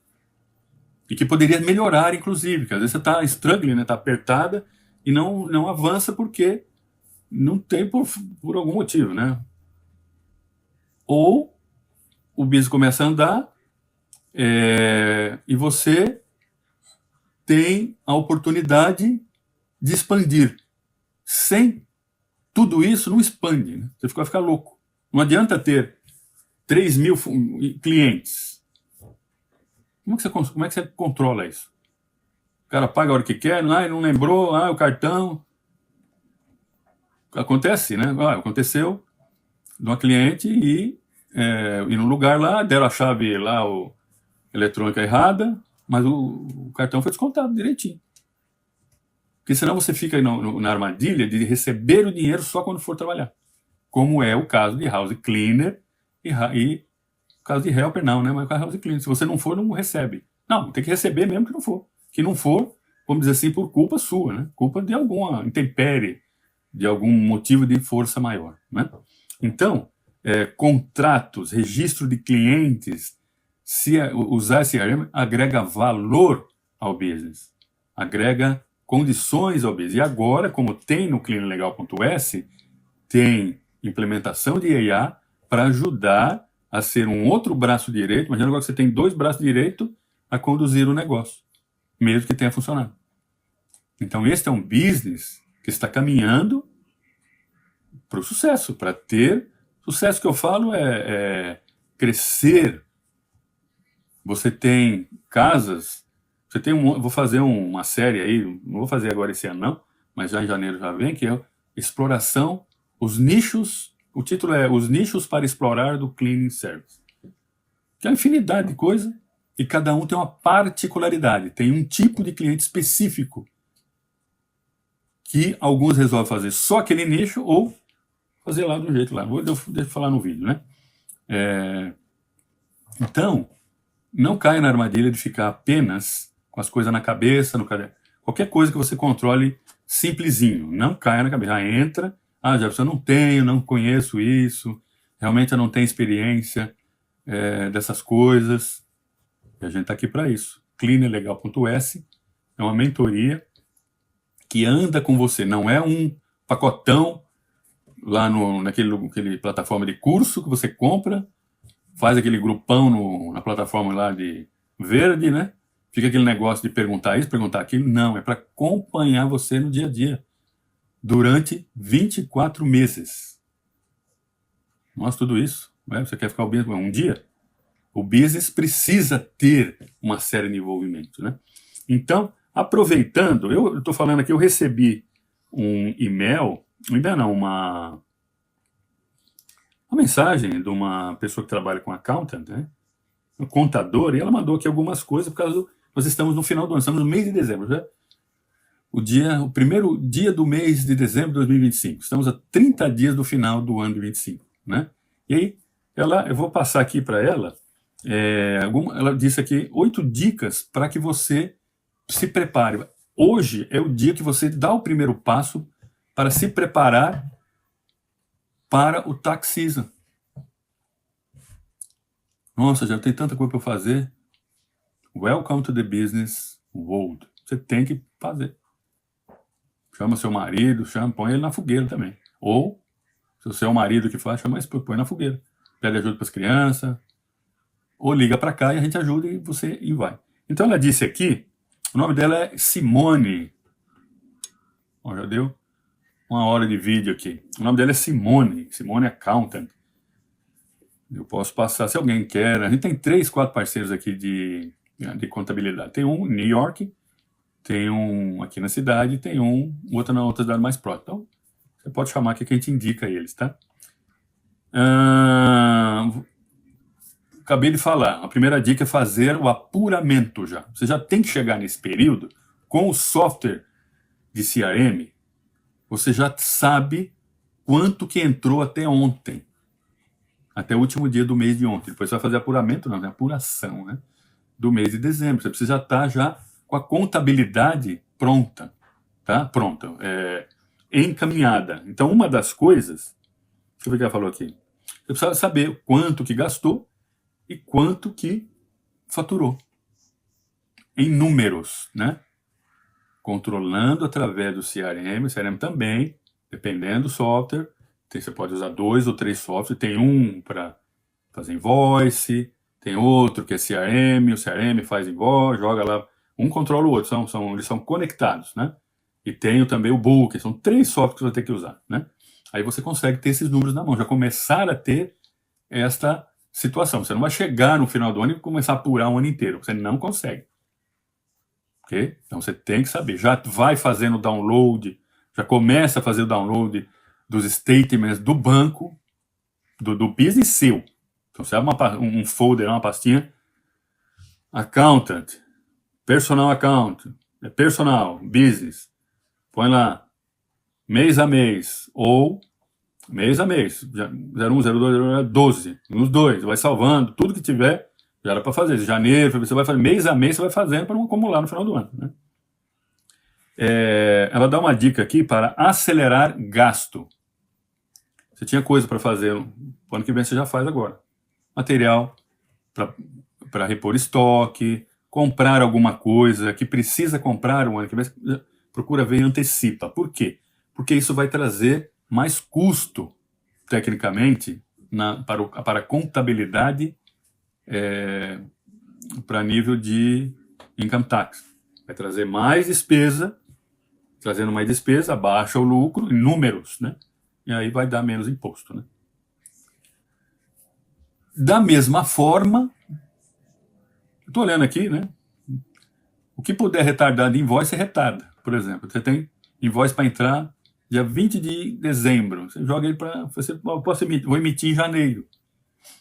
A: E que poderia melhorar, inclusive, porque às vezes você está struggling, né? Está apertada e não avança porque não tem por algum motivo, né? Ou o business começa a andar e você tem a oportunidade de expandir. Sem tudo isso, não expande, né? Você vai ficar louco. Não adianta ter 3 mil clientes. Como é que você controla isso? O cara paga a hora que quer, não lembrou, o cartão. Acontece, né? Aconteceu de uma cliente e no lugar lá, deram a chave lá, eletrônica errada, mas o cartão foi descontado direitinho. Porque senão você fica na armadilha de receber o dinheiro só quando for trabalhar. Como é o caso de house cleaner e o caso de helper não, né? Mas o caso de house cleaner. Se você não for, não recebe. Não, tem que receber mesmo que não for. Que não for, vamos dizer assim, por culpa sua, né? Culpa de alguma intempérie, de algum motivo de força maior, né? Então, contratos, registro de clientes, usar CRM agrega valor ao business, agrega condições ao business. E agora, como tem no CleanLegal.s, tem implementação de IA para ajudar a ser um outro braço direito. Imagina agora que você tem 2 braços direitos a conduzir o negócio, mesmo que tenha funcionado. Então, este é um business que está caminhando para o sucesso, para ter sucesso. Que eu falo crescer. Você tem casas, vou fazer uma série aí, não vou fazer agora esse ano não, mas já em janeiro já vem, que é exploração, os nichos, o título é Os Nichos para Explorar do Cleaning Service. Que é uma infinidade de coisa e cada um tem uma particularidade, tem um tipo de cliente específico que alguns resolvem fazer só aquele nicho ou fazer lá do jeito lá. Deixa eu falar no vídeo, né? Então, não caia na armadilha de ficar apenas com as coisas na cabeça, no caderno. Qualquer coisa que você controle simplesinho, não caia na cabeça. Entra, Jefferson, eu não tenho, não conheço isso, realmente eu não tenho experiência dessas coisas. E a gente está aqui para isso. CleanLegal.s é uma mentoria que anda com você, não é um pacotão lá naquele plataforma de curso que você compra, faz aquele grupão na plataforma lá de verde, né? Fica aquele negócio de perguntar isso, perguntar aquilo. Não, é para acompanhar você no dia a dia, durante 24 meses. Nossa, tudo isso, né? Você quer ficar o business um dia? O business precisa ter uma série de envolvimentos, né? Então, aproveitando, eu estou falando aqui, eu recebi um e-mail, não, uma mensagem de uma pessoa que trabalha com accountant, né? Um contador, e ela mandou aqui algumas coisas, nós estamos no final do ano, estamos no mês de dezembro, já. o primeiro dia do mês de dezembro de 2025. Estamos a 30 dias do final do ano de 25, né? E aí, eu vou passar aqui para ela, ela disse aqui 8 dicas para que você se prepare. Hoje é o dia que você dá o primeiro passo para se preparar para o tax season. Nossa, já tem tanta coisa para fazer. Welcome to the business world. Você tem que fazer. Chama seu marido, põe ele na fogueira também. Ou, se você é o marido que faz, põe na fogueira. Pede ajuda para as crianças. Ou liga para cá e a gente ajuda e vai. Então ela disse aqui, o nome dela é Simone. Ó, já deu 1 hora de vídeo aqui. O nome dela é Simone Accountant. Eu posso passar, se alguém quer. A gente tem 3, 4 parceiros aqui de contabilidade. Tem um em New York, tem um aqui na cidade, tem outro na outra cidade mais próxima. Então, você pode chamar aqui que a gente indica eles, tá? Acabei de falar, a primeira dica é fazer o apuramento já. Você já tem que chegar nesse período com o software de CRM, você já sabe quanto que entrou até ontem, até o último dia do mês de ontem. Depois você vai fazer apuramento, não, né? Apuração, né? Do mês de dezembro. Você precisa estar já com a contabilidade pronta, tá? Pronta, encaminhada. Então, uma das coisas, deixa eu ver o que ela falou aqui. Você precisa saber quanto que gastou e quanto que faturou. Em números, né? Controlando através do CRM. O CRM também, dependendo do software, você pode usar 2 ou 3 softwares. Tem um para fazer invoice, tem outro que é CRM, o CRM faz invoice, joga lá, um controla o outro, eles são conectados, né? E tem também o Book, são 3 softwares que você vai ter que usar, né? Aí você consegue ter esses números na mão, já começar a ter esta situação. Você não vai chegar no final do ano e começar a apurar um ano inteiro, você não consegue. Ok? Então você tem que saber, já vai fazendo download, já começa a fazer o download dos statements do banco, do business seu. Então você abre um folder, uma pastinha, accountant, personal account, personal, business, põe lá, mês a mês, ou mês a mês, 01, 02, 12, nos 2, vai salvando, tudo que tiver, já era para fazer, janeiro, você vai fazer, mês a mês você vai fazendo para não acumular no final do ano, né? Ela dá uma dica aqui para acelerar gasto. Você tinha coisa para fazer, o ano que vem você já faz agora. Material para repor estoque, comprar alguma coisa que precisa comprar o ano que vem, procura ver e antecipa. Por quê? Porque isso vai trazer mais custo, tecnicamente, para a contabilidade, para nível de income tax. Vai trazer mais despesa, trazendo mais despesa, baixa o lucro em números, né? E aí vai dar menos imposto, né? Da mesma forma, estou olhando aqui, né? O que puder retardar de invoice, retarda. Por exemplo, você tem invoice para entrar dia 20 de dezembro. Você joga ele para... Vou emitir em janeiro.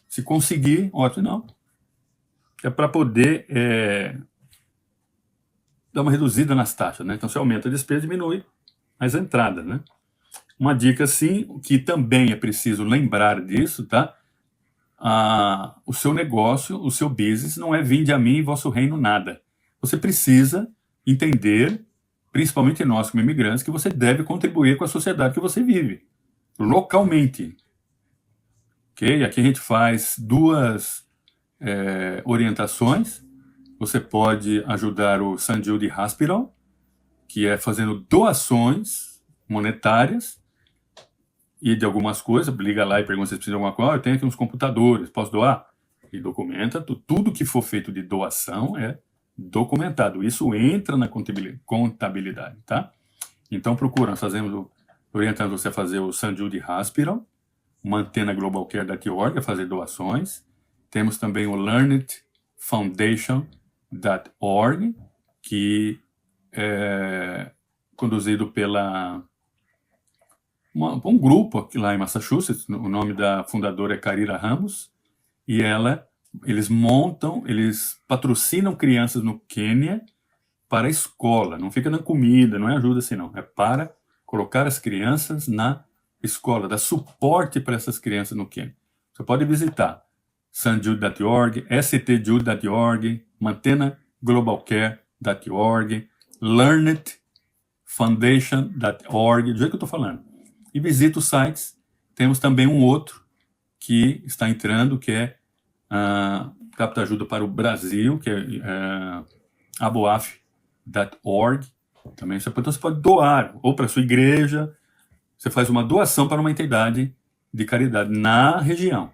A: Se conseguir, ótimo, não. É para poder dar uma reduzida nas taxas, né? Então, você aumenta a despesa, diminui as entradas, né? Uma dica, sim, que também é preciso lembrar disso, tá? O seu negócio, o seu business, não é vinde a mim e vosso reino nada. Você precisa entender, principalmente nós como imigrantes, que você deve contribuir com a sociedade que você vive, localmente. Ok? Aqui a gente faz 2 orientações. Você pode ajudar o St. Jude Hospital, que é fazendo doações monetárias e de algumas coisas. Liga lá e pergunta se precisa de alguma coisa. Eu tenho aqui uns computadores, posso doar? E documenta. Tudo que for feito de doação é documentado. Isso entra na contabilidade, tá? Então procura, nós fazemos, orientando você a fazer o St. Jude Hospital, mantendo a globalcare.org, a fazer doações. Temos também o learnedfoundation.org, que é conduzido pela um grupo aqui lá em Massachusetts. O nome da fundadora é Karira Ramos, e eles patrocinam crianças no Quênia para a escola, não fica na comida, não é ajuda assim não, é para colocar as crianças na escola, dar suporte para essas crianças no Quênia. Você pode visitar stjude.org, stjude.org, mantenaglobalcare.org, learnitfoundation.org, do jeito que eu estou falando. E visita os sites. Temos também um outro que está entrando, que é Capta Ajuda para o Brasil, que é aboaf.org. Também então você pode doar, ou para a sua igreja, você faz uma doação para uma entidade de caridade na região.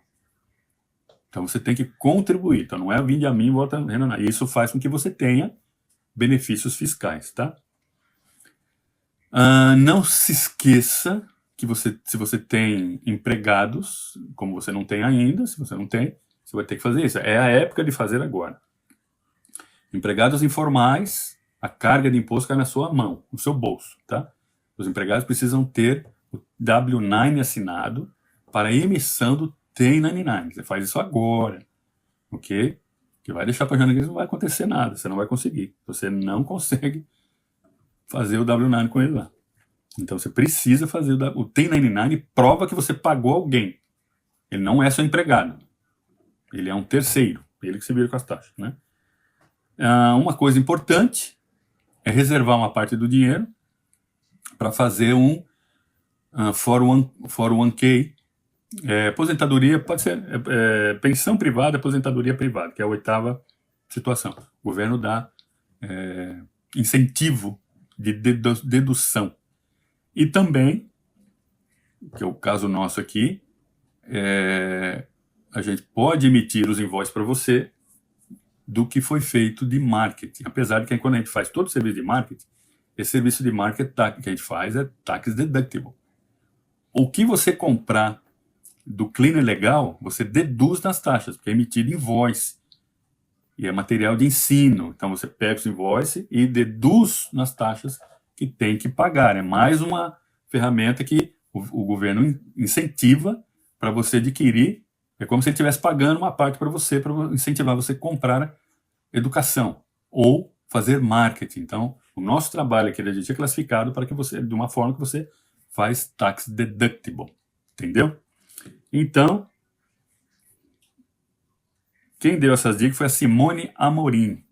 A: Então você tem que contribuir. Então não é vinde a mim, volta a isso faz com que você tenha benefícios fiscais, tá? Não se esqueça que se você tem empregados, como você não tem ainda, se você não tem, você vai ter que fazer isso. É a época de fazer agora. Empregados informais, a carga de imposto cai na sua mão, no seu bolso, tá? Os empregados precisam ter o W-9 assinado para a emissão do 1099. Você faz isso agora, ok? Que vai deixar para a janeiro que não vai acontecer nada, você não vai conseguir. Você não consegue fazer o W-9 com ele lá. Então você precisa fazer o 1099, prova que você pagou alguém. Ele não é seu empregado. Ele é um terceiro, ele que se vira com as taxas, né? Uma coisa importante é reservar uma parte do dinheiro para fazer um 401k, aposentadoria, pode ser pensão privada, aposentadoria privada, que é a 8ª situação. O governo dá incentivo de dedução. E também, que é o caso nosso aqui, a gente pode emitir os invoices para você do que foi feito de marketing. Apesar de que quando a gente faz todo o serviço de marketing, esse serviço de marketing que a gente faz é tax deductible. O que você comprar do Cleaner Legal, você deduz nas taxas, porque é emitido invoice. E é material de ensino. Então você pega os invoice e deduz nas taxas que tem que pagar. É mais uma ferramenta que o governo incentiva para você adquirir. É como se ele estivesse pagando uma parte para você, para incentivar você a comprar educação ou fazer marketing. Então, o nosso trabalho aqui da gente é classificado para que você, de uma forma que você faz tax deductible. Entendeu? Então, quem deu essas dicas foi a Simone Amorim,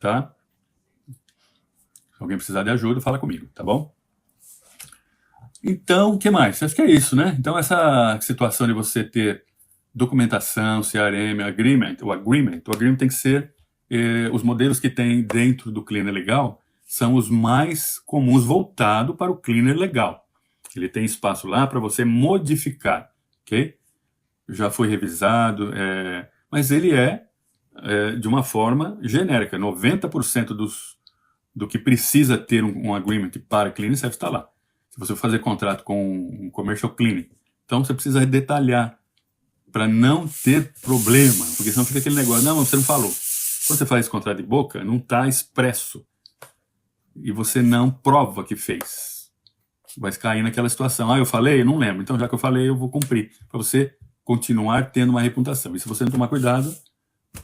A: tá? Se alguém precisar de ajuda, fala comigo, tá bom? Então, o que mais? Acho que é isso, né? Então, essa situação de você ter documentação, CRM, o agreement tem que ser, os modelos que tem dentro do Cleaner Legal são os mais comuns voltado para o Cleaner Legal. Ele tem espaço lá para você modificar, ok? Já foi revisado, mas ele de uma forma genérica. 90% do que precisa ter um agreement para cleaning deve estar lá. Se você fazer contrato com um commercial cleaning, então você precisa detalhar para não ter problema, porque senão fica aquele negócio, não, você não falou. Quando você faz esse contrato de boca, não está expresso. E você não prova que fez. Vai cair naquela situação, eu falei, eu não lembro, então já que eu falei, eu vou cumprir. Para você continuar tendo uma reputação. E se você não tomar cuidado,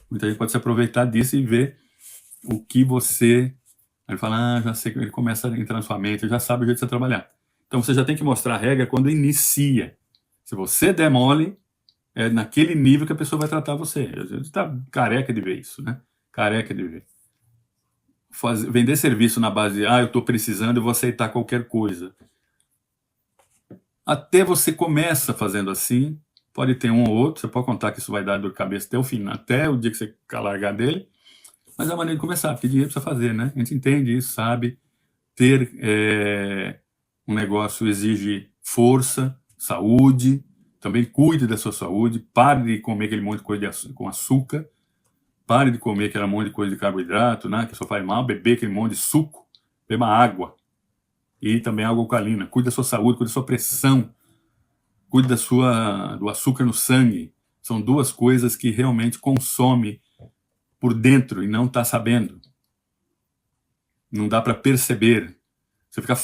A: muita gente pode se aproveitar disso e ver o que você... Ele fala, já sei, ele começa a entrar na sua mente, já sabe o jeito de você trabalhar. Então você já tem que mostrar a regra quando inicia. Se você der mole, é naquele nível que a pessoa vai tratar você. A gente está careca de ver isso, né? Careca de ver. Vender serviço na base de, eu estou precisando, eu vou aceitar qualquer coisa. Até você começa fazendo assim, pode ter um ou outro, você pode contar que isso vai dar dor de cabeça até o final, até o dia que você largar dele, mas é a maneira de começar, porque dinheiro precisa fazer, né? A gente entende isso, sabe? Ter um negócio exige força, saúde, também cuide da sua saúde, pare de comer aquele monte de coisa com açúcar, pare de comer aquele monte de coisa de carboidrato, né? Que só faz mal, beber aquele monte de suco, beba água, e também água alcalina, cuide da sua saúde, cuide da sua pressão, cuide do açúcar no sangue. São duas coisas que realmente consome por dentro e não está sabendo. Não dá para perceber. Você fica